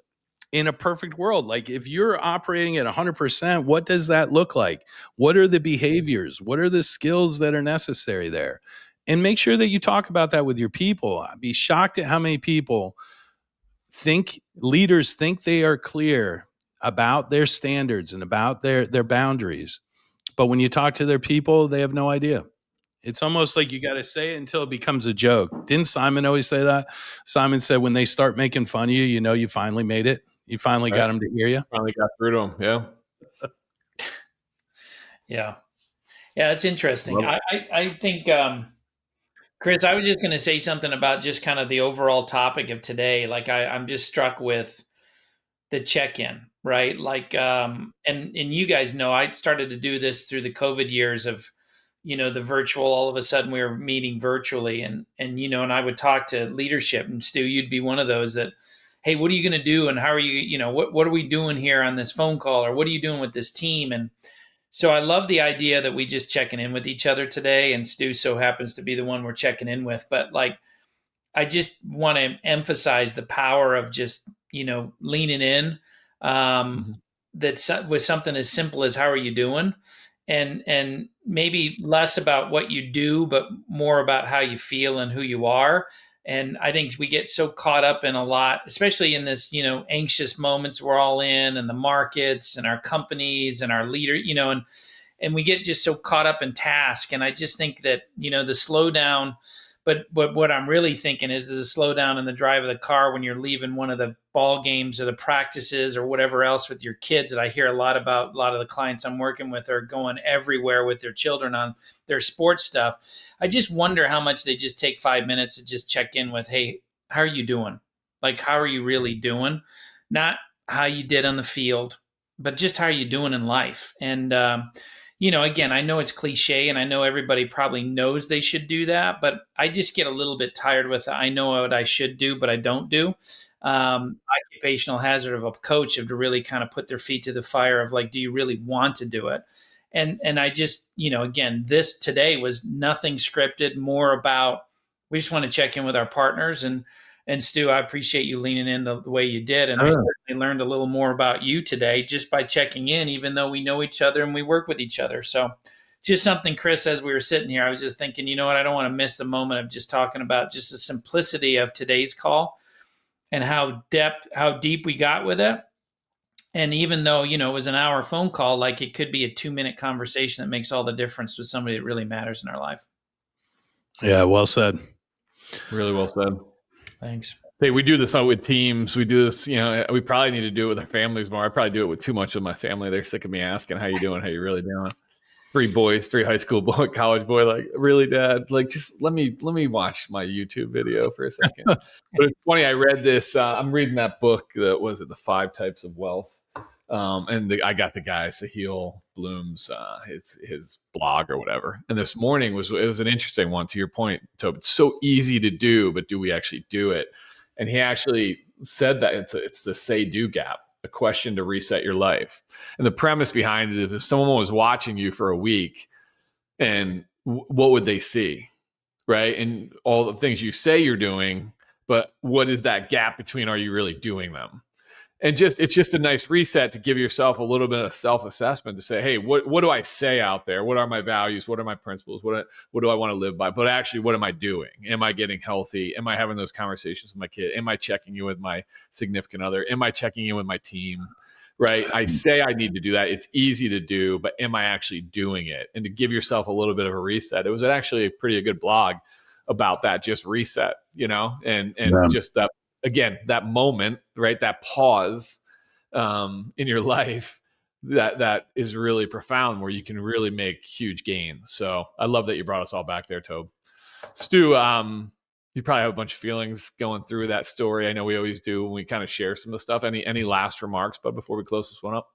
in a perfect world, like if you're operating at 100%, what does that look like? What are the behaviors? What are the skills that are necessary there? And make sure that you talk about that with your people. I'd be shocked at how many people leaders think they are clear about their standards and about their boundaries. But when you talk to their people, they have no idea. It's almost like you got to say it until it becomes a joke. Didn't Simon always say that? Simon said, when they start making fun of you, you know you finally made it. You finally got them to hear you. Finally got through to them. Yeah. Yeah, it's interesting. I think, Chris, I was just going to say something about just kind of the overall topic of today. Like I'm just struck with the check-in, right? Like, and you guys know, I started to do this through the COVID years of, the virtual. All of a sudden, we were meeting virtually, and I would talk to leadership. And Stu, you'd be one of those that, hey, what are you going to do, and how are you? What are we doing here on this phone call, or what are you doing with this team? And so I love the idea that we just checking in with each other today, and Stu so happens to be the one we're checking in with. But like, I just want to emphasize the power of just leaning in. That with something as simple as how are you doing, and maybe less about what you do, but more about how you feel and who you are. And I think we get so caught up in a lot, especially in this, anxious moments we're all in, and the markets and our companies and our leader, and we get just so caught up in task. And I just think that, the slowdown, but what I'm really thinking is the slowdown in the drive of the car when you're leaving one of the ball games or the practices or whatever else with your kids, that I hear a lot about. A lot of the clients I'm working with are going everywhere with their children on their sports stuff. I just wonder how much they just take 5 minutes to just check in with, hey, how are you doing? Like, how are you really doing? Not how you did on the field, but just how are you doing in life? And, again, I know it's cliche, and I know everybody probably knows they should do that, but I just get a little bit tired with it. I know what I should do, but I don't do. Occupational hazard of a coach of to really kind of put their feet to the fire of like, do you really want to do it? And I just, again, this today was nothing scripted, more about, we just want to check in with our partners. And Stu, I appreciate you leaning in the way you did. And I certainly learned a little more about you today just by checking in, even though we know each other and we work with each other. So just something, Chris, as we were sitting here, I was just thinking, I don't want to miss the moment of just talking about just the simplicity of today's call and how deep we got with it. And even though, it was an hour phone call, like it could be a 2-minute conversation that makes all the difference with somebody that really matters in our life. Yeah, well said. Really well said. Thanks. Hey, we do this out with teams. We do this, we probably need to do it with our families more. I probably do it with too much of my family. They're sick of me asking, how you doing? How you really doing? 3 boys, 3 high school boy, college boy, like, really, Dad? Like, just let me watch my YouTube video for a second. But it's funny, I read this, I'm reading that book, that was it, The 5 Types of Wealth. And I got the guy, Sahil Bloom's, his blog or whatever. And this morning was an interesting one, to your point, Toby. It's so easy to do, but do we actually do it? And he actually said that it's the say-do gap, a question to reset your life. And the premise behind it is, if someone was watching you for a week, and what would they see, right? And all the things you say you're doing, but what is that gap between, are you really doing them? And it's just a nice reset to give yourself a little bit of self-assessment to say, hey, what do I say out there? What are my values? What are my principles? What do I want to live by? But actually, what am I doing? Am I getting healthy? Am I having those conversations with my kid? Am I checking in with my significant other? Am I checking in with my team? Right? I say I need to do that. It's easy to do, but am I actually doing it? And to give yourself a little bit of a reset. It was actually a good blog about that, just reset, and just that. Again, that moment, right? That pause in your life that is really profound, where you can really make huge gains. So I love that you brought us all back there, Tobe. Stu, you probably have a bunch of feelings going through that story. I know we always do when we kind of share some of the stuff. Any last remarks, but before we close this one up?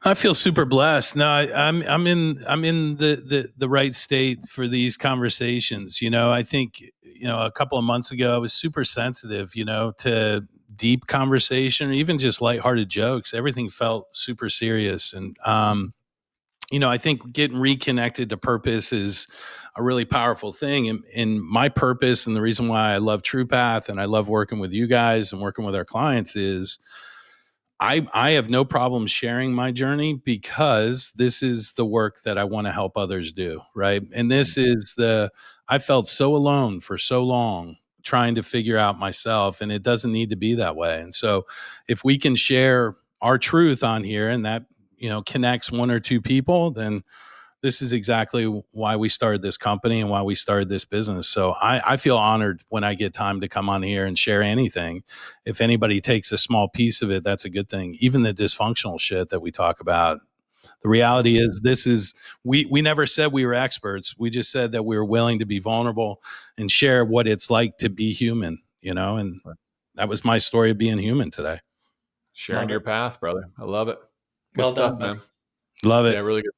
I feel super blessed. No, I'm in the right state for these conversations. I think, a couple of months ago, I was super sensitive, to deep conversation, or even just lighthearted jokes. Everything felt super serious. And, I think getting reconnected to purpose is a really powerful thing. And my purpose, and the reason why I love TruePath and I love working with you guys and working with our clients, is I have no problem sharing my journey because this is the work that I want to help others do, right? And this is I felt so alone for so long trying to figure out myself, and it doesn't need to be that way. And so if we can share our truth on here and that, connects one or two people, then this is exactly why we started this company and why we started this business. So I feel honored when I get time to come on here and share anything. If anybody takes a small piece of it, that's a good thing. Even the dysfunctional shit that we talk about. The reality is we never said we were experts. We just said that we were willing to be vulnerable and share what it's like to be human, and that was my story of being human today. Sharing your path, brother. I love it. Good well stuff, done, man. Love it. Yeah, really good.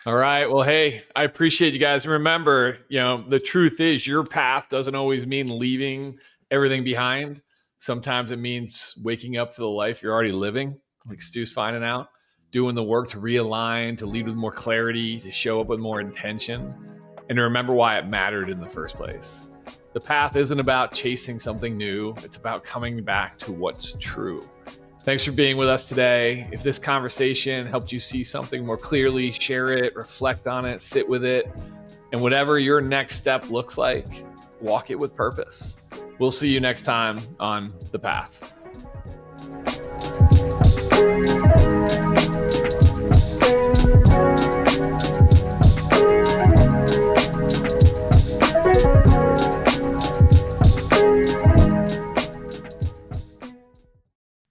All right. Well, hey, I appreciate you guys. And remember, the truth is your path doesn't always mean leaving everything behind. Sometimes it means waking up to the life you're already living, like Stu's finding out, doing the work to realign, to lead with more clarity, to show up with more intention, and to remember why it mattered in the first place. The path isn't about chasing something new. It's about coming back to what's true. Thanks for being with us today. If this conversation helped you see something more clearly, share it, reflect on it, sit with it, and whatever your next step looks like, walk it with purpose. We'll see you next time on The Path.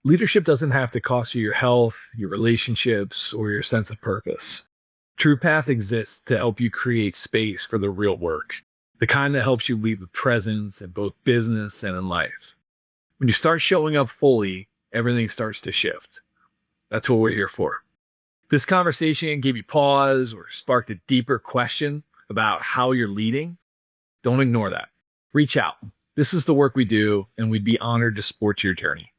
Leadership doesn't have to cost you your health, your relationships, or your sense of purpose. True Path exists to help you create space for the real work, the kind that helps you lead with presence in both business and in life. When you start showing up fully, everything starts to shift. That's what we're here for. If this conversation gave you pause or sparked a deeper question about how you're leading, don't ignore that. Reach out. This is the work we do, and we'd be honored to support your journey.